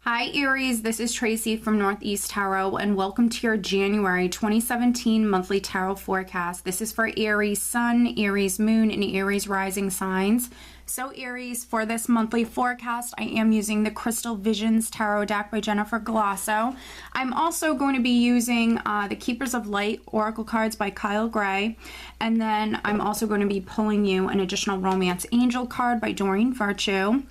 Hi Aries, this is Tracy from Northeast Tarot and welcome to your January 2017 monthly tarot forecast. This is for Aries Sun, Aries Moon, and Aries Rising signs. So Aries, for this monthly forecast, I am using the Crystal Visions Tarot deck by Jennifer Galasso. I'm also going to be using the Keepers of Light Oracle cards by Kyle Gray. And then I'm also going to be pulling you an additional Romance Angel card by Doreen Virtue.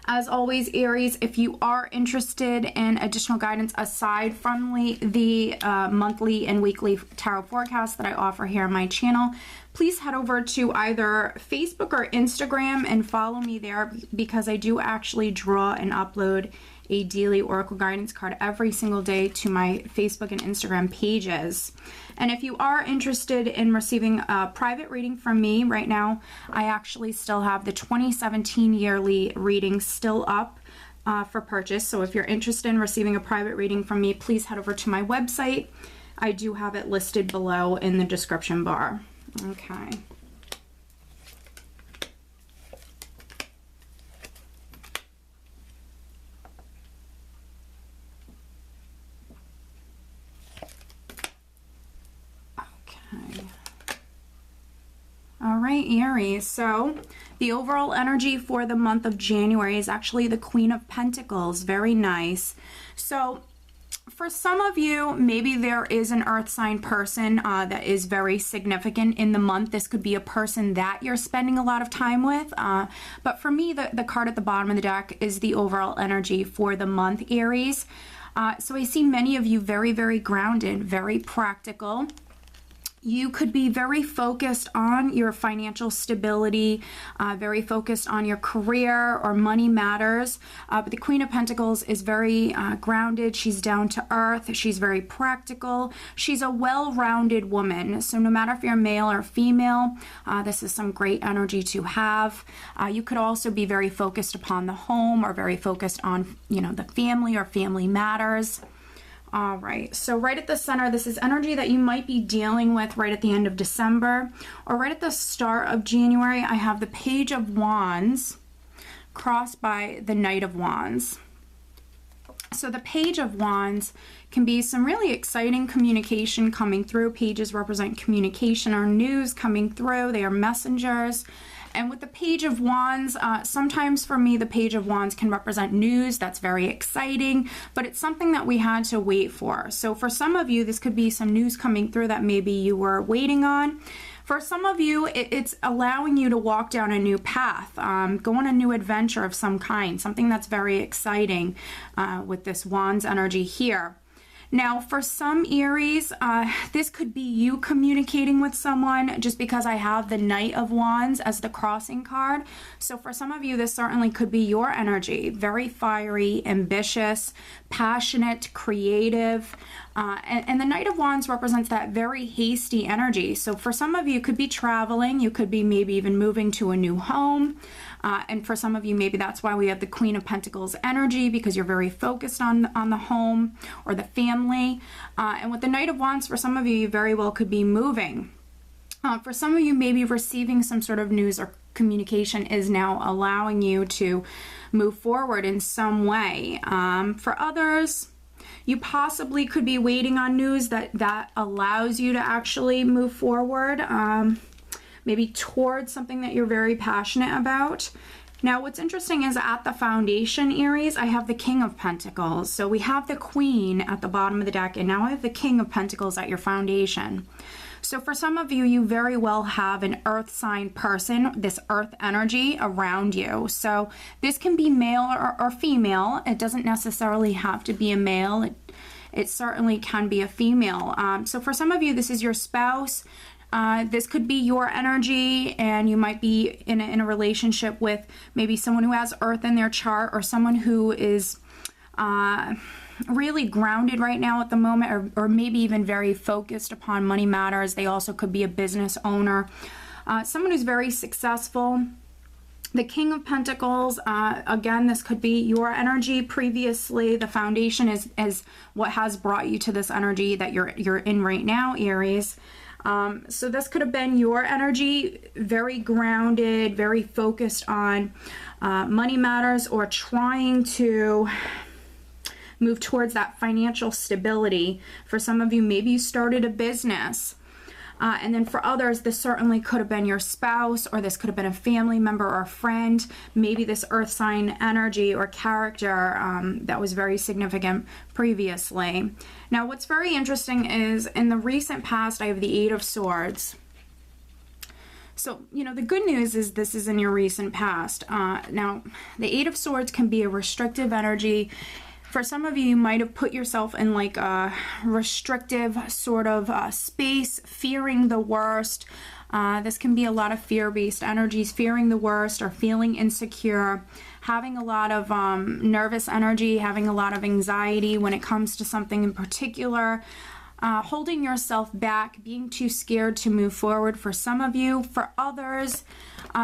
As always, Aries, if you are interested in additional guidance aside from the monthly and weekly tarot forecasts that I offer here on my channel, please head over to either Facebook or Instagram and follow me there, because I do actually draw and upload a daily oracle guidance card every single day to my Facebook and Instagram pages. And if you are interested in receiving a private reading from me right now, I actually still have the 2017 yearly reading still up for purchase. So if you're interested in receiving a private reading from me, please head over to my website. I do have it listed below in the description bar. Okay. All right, Aries, so the overall energy for the month of January is actually the Queen of Pentacles. Very nice. So for some of you, maybe there is an earth sign person that is very significant in the month. This could be a person that you're spending a lot of time with. But for me, the card at the bottom of the deck is the overall energy for the month, Aries. So I see many of you very, very grounded, very practical. You could be very focused on your financial stability, very focused on your career or money matters. But the Queen of Pentacles is very grounded. She's down to earth. She's very practical. She's a well-rounded woman. So no matter if you're male or female, this is some great energy to have. You could also be very focused upon the home or very focused on, the family or family matters. All right, so right at the center, this is energy that you might be dealing with right at the end of December or right at the start of January. I have the Page of Wands crossed by the Knight of Wands. So the Page of Wands can be some really exciting communication coming through. Pages represent communication or news coming through. They are messengers. And with the Page of Wands, sometimes for me, the Page of Wands can represent news that's very exciting, but it's something that we had to wait for. So for some of you, this could be some news coming through that maybe you were waiting on. For some of you, it's allowing you to walk down a new path, go on a new adventure of some kind, something that's very exciting with this Wands energy here. Now, for some Aries, this could be you communicating with someone, just because I have the Knight of Wands as the crossing card. So for some of you, this certainly could be your energy. Very fiery, ambitious, passionate, creative. And the Knight of Wands represents that very hasty energy. So for some of you, you could be traveling. You could be maybe even moving to a new home. And for some of you, maybe that's why we have the Queen of Pentacles energy, because you're very focused on the home or the family. And with the Knight of Wands, for some of you, you very well could be moving. For some of you, maybe receiving some sort of news or communication is now allowing you to move forward in some way. For others, you possibly could be waiting on news that allows you to actually move forward. Maybe towards something that you're very passionate about. Now, what's interesting is at the foundation, Aries, I have the King of Pentacles. So we have the Queen at the bottom of the deck, and now I have the King of Pentacles at your foundation. So for some of you, you very well have an earth sign person, this earth energy around you. So this can be male or female. It doesn't necessarily have to be a male. It certainly can be a female. So for some of you, this is your spouse. This could be your energy, and you might be in a relationship with maybe someone who has earth in their chart, or someone who is really grounded right now at the moment, or maybe even very focused upon money matters. They also could be a business owner, someone who's very successful. The King of Pentacles, again, this could be your energy previously. The foundation is what has brought you to this energy that you're in right now, Aries. So this could have been your energy, very grounded, very focused on money matters, or trying to move towards that financial stability. For some of you, maybe you started a business. And then for others, this certainly could have been your spouse, or this could have been a family member or a friend. Maybe this earth sign energy or character that was very significant previously. Now, what's very interesting is in the recent past, I have the Eight of Swords. So, you know, the good news is this is in your recent past. Now, the Eight of Swords can be a restrictive energy. For some of you, you might have put yourself in like a restrictive sort of space, fearing the worst. This can be a lot of fear-based energies, fearing the worst or feeling insecure, having a lot of nervous energy, having a lot of anxiety when it comes to something in particular. Holding yourself back, being too scared to move forward for some of you. For others,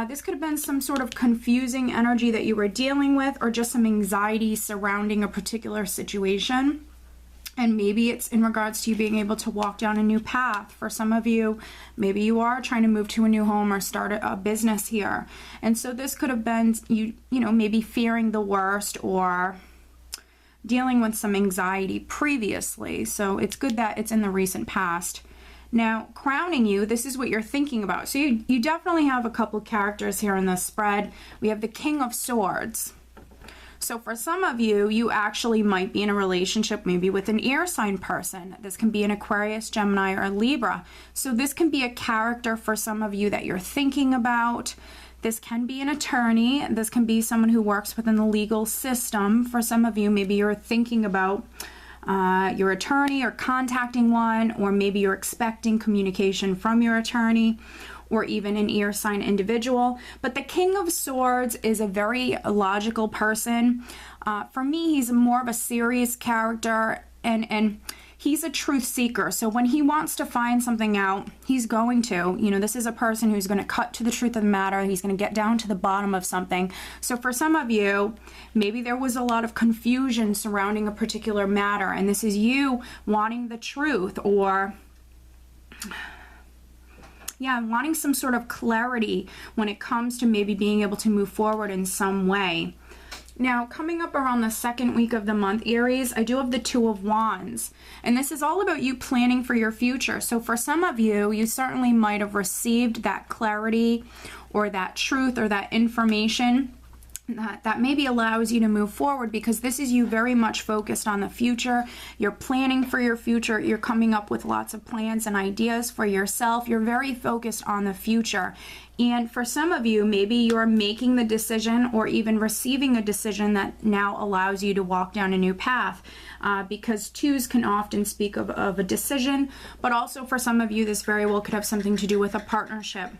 this could have been some sort of confusing energy that you were dealing with, or just some anxiety surrounding a particular situation. And maybe it's in regards to you being able to walk down a new path. For some of you, maybe you are trying to move to a new home or start a business here. And so this could have been you know, maybe fearing the worst or dealing with some anxiety previously. So it's good that it's in the recent past. Now, crowning you, this is what you're thinking about. So you definitely have a couple characters here in this spread. We have the King of Swords. So for some of you, you actually might be in a relationship maybe with an air sign person. This can be an Aquarius, Gemini, or Libra. So this can be a character for some of you that you're thinking about. This can be an attorney. This can be someone who works within the legal system. For some of you, maybe you're thinking about your attorney or contacting one, or maybe you're expecting communication from your attorney, or even an air sign individual. But the King of Swords is a very logical person. For me, he's more of a serious character, and he's a truth seeker. So when he wants to find something out, he's going to. You know, this is a person who's going to cut to the truth of the matter. He's going to get down to the bottom of something. So for some of you, maybe there was a lot of confusion surrounding a particular matter, and this is you wanting the truth, or wanting some sort of clarity when it comes to maybe being able to move forward in some way. Now, coming up around the second week of the month, Aries, I do have the Two of Wands. And this is all about you planning for your future. So for some of you, you certainly might have received that clarity or that truth or that information that maybe allows you to move forward, because this is you very much focused on the future. You're planning for your future. You're coming up with lots of plans and ideas for yourself. You're very focused on the future. And for some of you, maybe you're making the decision or even receiving a decision that now allows you to walk down a new path, because twos can often speak of a decision, but also for some of you, this very well could have something to do with a partnership.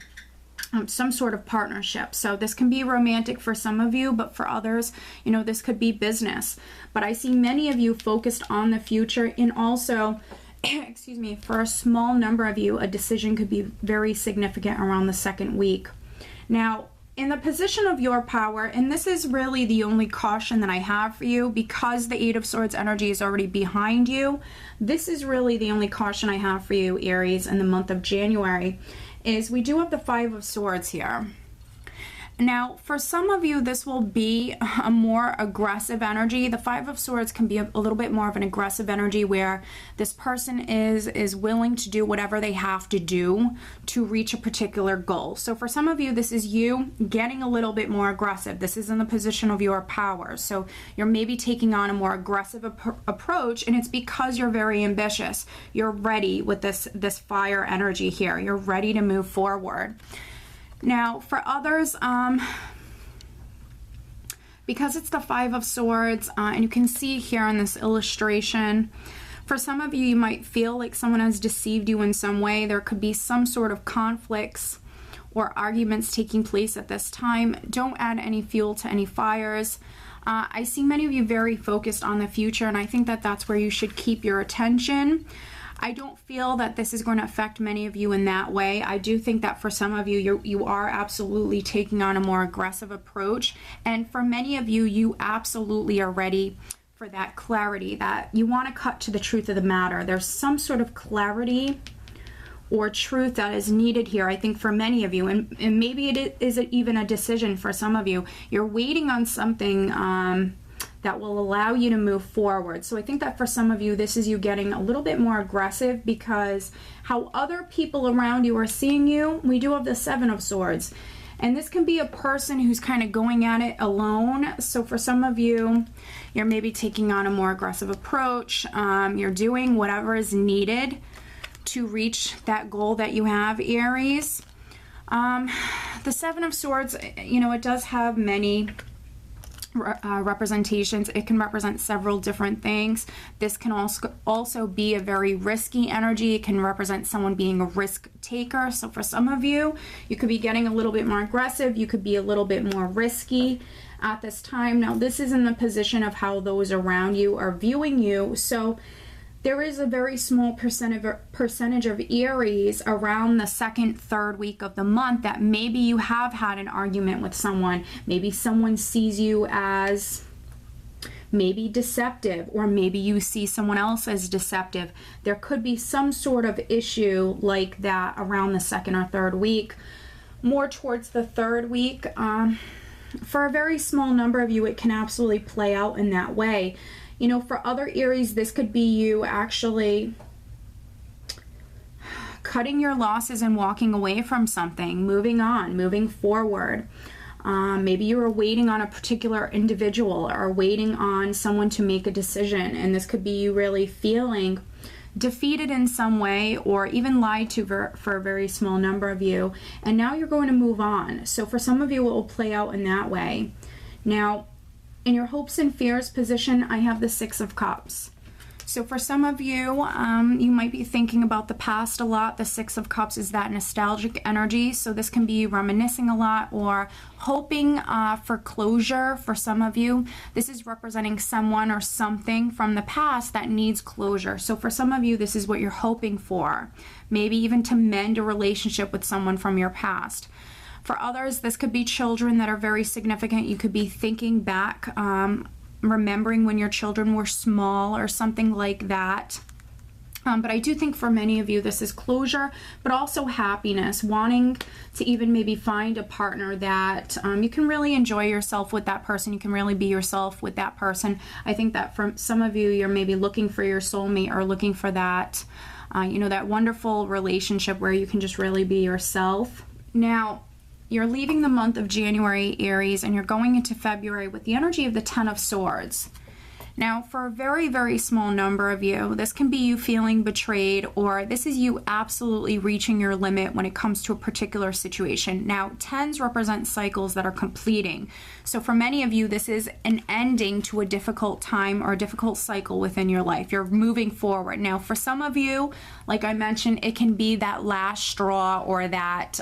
Some sort of partnership. So this can be romantic for some of you, but for others, you know, this could be business. But I see many of you focused on the future, and also, excuse me, for a small number of you, a decision could be very significant around the second week. Now, in the position of your power, and this is really the only caution that I have for you, because the Eight of Swords energy is already behind you, this is really the only caution I have for you, Aries, in the month of January, is we do have the Five of Swords here. Now, for some of you, this will be a more aggressive energy. The Five of Swords can be a little bit more of an aggressive energy, where this person is willing to do whatever they have to do to reach a particular goal. So for some of you, this is you getting a little bit more aggressive. This is in the position of your power. So you're maybe taking on a more aggressive approach, and it's because you're very ambitious. You're ready with this fire energy here. You're ready to move forward. Now, for others, because it's the Five of Swords, and you can see here in this illustration, for some of you, you might feel like someone has deceived you in some way. There could be some sort of conflicts or arguments taking place at this time. Don't add any fuel to any fires. I see many of you very focused on the future, and I think that that's where you should keep your attention. I don't feel that this is going to affect many of you in that way. I do think that for some of you, you are absolutely taking on a more aggressive approach. And for many of you, you absolutely are ready for that clarity, that you want to cut to the truth of the matter. There's some sort of clarity or truth that is needed here, I think, for many of you, and maybe it is even a decision for some of you. You're waiting on something that will allow you to move forward. So I think that for some of you, this is you getting a little bit more aggressive because how other people around you are seeing you. We do have the Seven of Swords, and this can be a person who's kind of going at it alone. So for some of you, you're maybe taking on a more aggressive approach. You're doing whatever is needed to reach that goal that you have, Aries. The Seven of Swords, you know, it does have many representations. It can represent several different things. This can also be a very risky energy. It can represent someone being a risk taker. So for some of you, you could be getting a little bit more aggressive. You could be a little bit more risky at this time. Now, this is in the position of how those around you are viewing you. So there is a very small percentage of Aries around the second, third week of the month that maybe you have had an argument with someone. Maybe someone sees you as maybe deceptive, or maybe you see someone else as deceptive. There could be some sort of issue like that around the second or third week, more towards the third week. For a very small number of you, it can absolutely play out in that way. You know, for other Aries, this could be you actually cutting your losses and walking away from something, moving on, moving forward. Maybe you were waiting on a particular individual or waiting on someone to make a decision, and this could be you really feeling defeated in some way or even lied to for a very small number of you, and now you're going to move on. So for some of you, it will play out in that way. Now, in your hopes and fears position, I have the Six of Cups. So for some of you, you might be thinking about the past a lot. The Six of Cups is that nostalgic energy. So this can be reminiscing a lot or hoping for closure for some of you. This is representing someone or something from the past that needs closure. So for some of you, this is what you're hoping for. Maybe even to mend a relationship with someone from your past. For others, this could be children that are very significant. You could be thinking back, remembering when your children were small or something like that. But I do think for many of you, this is closure, but also happiness, wanting to even maybe find a partner that you can really enjoy yourself with that person. You can really be yourself with that person. I think that for some of you, you're maybe looking for your soulmate or looking for that, you know, that wonderful relationship where you can just really be yourself. Now, you're leaving the month of January, Aries, and you're going into February with the energy of the Ten of Swords. Now, for a very, very small number of you, this can be you feeling betrayed, or this is you absolutely reaching your limit when it comes to a particular situation. Now, tens represent cycles that are completing. So for many of you, this is an ending to a difficult time or a difficult cycle within your life. You're moving forward. Now, for some of you, like I mentioned, it can be that last straw or that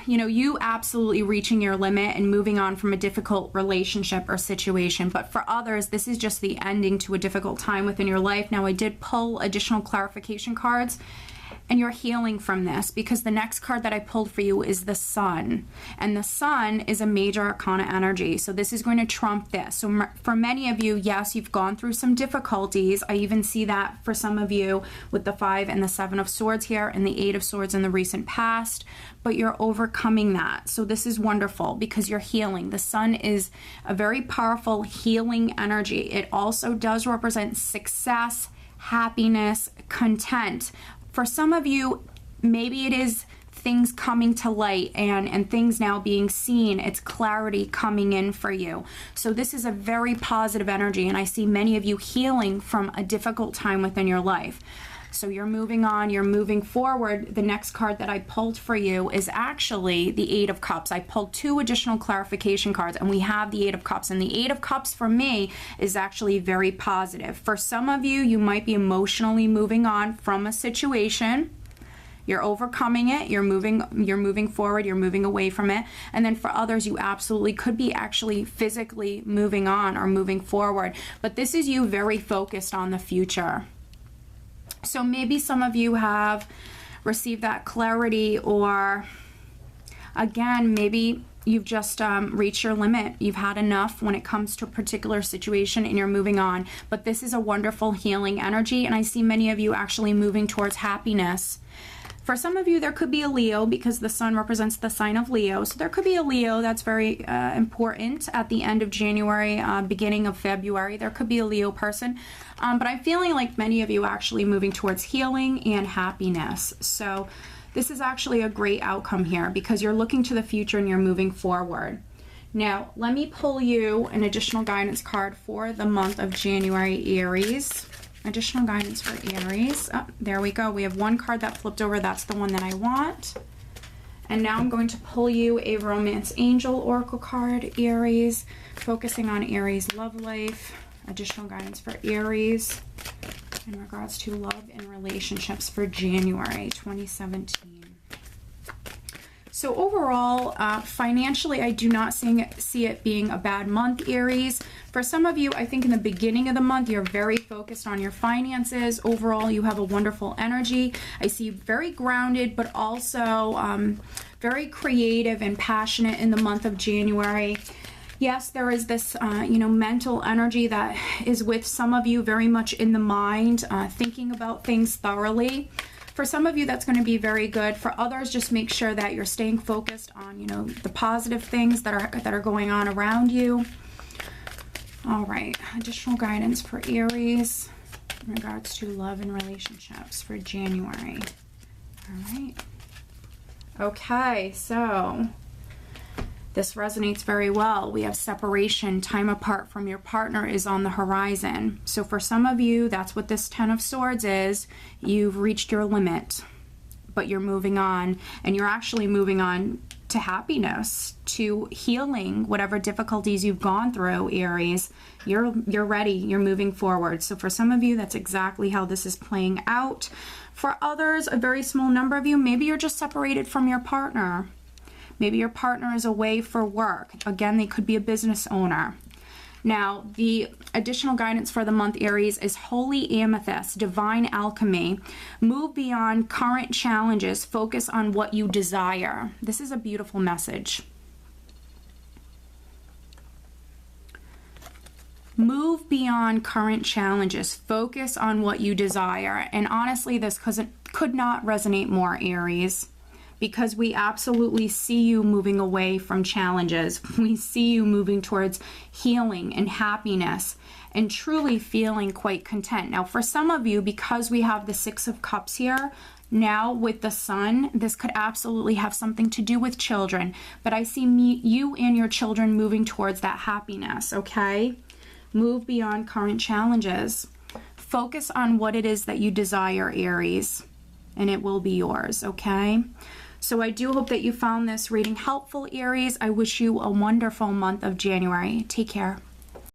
you know, you absolutely reaching your limit and moving on from a difficult relationship or situation. But for others, this is just the ending to a difficult time within your life. Now, I did pull additional clarification cards, and you're healing from this because the next card that I pulled for you is the Sun, and the Sun is a major arcana energy. So this is going to trump this. So for many of you, yes, you've gone through some difficulties. I even see that for some of you with the Five and the Seven of Swords here and the Eight of Swords in the recent past, but you're overcoming that. So this is wonderful because you're healing. The Sun is a very powerful healing energy. It also does represent success, happiness, content. For some of you, maybe it is things coming to light and things now being seen. It's clarity coming in for you. So this is a very positive energy, and I see many of you healing from a difficult time within your life. So you're moving on, you're moving forward. The next card that I pulled for you is actually the Eight of Cups. I pulled two additional clarification cards, and we have the Eight of Cups. And the Eight of Cups for me is actually very positive. For some of you, you might be emotionally moving on from a situation. You're overcoming it, you're moving forward, you're moving away from it. And then for others, you absolutely could be actually physically moving on or moving forward. But this is you very focused on the future. So maybe some of you have received that clarity, or again, maybe you've just reached your limit. You've had enough when it comes to a particular situation and you're moving on. But this is a wonderful healing energy, and I see many of you actually moving towards happiness. For some of you, there could be a Leo because the sun represents the sign of Leo. So there could be a Leo that's very important at the end of January, beginning of February. There could be a Leo person. But I'm feeling like many of you are actually moving towards healing and happiness. So this is actually a great outcome here because you're looking to the future and you're moving forward. Now, let me pull you an additional guidance card for the month of January, Aries. Additional guidance for Aries. Oh, there we go. We have one card that flipped over. That's the one that I want. And now I'm going to pull you a Romance Angel Oracle card, Aries, focusing on Aries' love life. Additional guidance for Aries in regards to love and relationships for January 2017. So overall, financially, I do not see it being a bad month, Aries. For some of you, I think in the beginning of the month, you're very focused on your finances. Overall, you have a wonderful energy. I see you very grounded, but also very creative and passionate in the month of January. Yes, there is this, mental energy that is with some of you very much in the mind, thinking about things thoroughly. For some of you, that's going to be very good. For others, just make sure that you're staying focused on, the positive things that are going on around you. All right, additional guidance for Aries in regards to love and relationships for January. All right. Okay, so this resonates very well. We have separation, time apart from your partner is on the horizon. So for some of you, that's what this Ten of Swords is. You've reached your limit, but you're moving on, and you're actually moving on to happiness, to healing whatever difficulties you've gone through, Aries. You're ready, you're moving forward. So for some of you, that's exactly how this is playing out. For others, a very small number of you, maybe you're just separated from your partner. Maybe your partner is away for work. Again, they could be a business owner. Now, the additional guidance for the month, Aries, is Holy Amethyst, Divine Alchemy. Move beyond current challenges. Focus on what you desire. This is a beautiful message. Move beyond current challenges. Focus on what you desire. And honestly, this could not resonate more, Aries, because we absolutely see you moving away from challenges. We see you moving towards healing and happiness and truly feeling quite content. Now, for some of you, because we have the Six of Cups here, now with the Sun, this could absolutely have something to do with children. But I see you and your children moving towards that happiness, okay? Move beyond current challenges. Focus on what it is that you desire, Aries, and it will be yours, okay? So I do hope that you found this reading helpful, Aries. I wish you a wonderful month of January. Take care.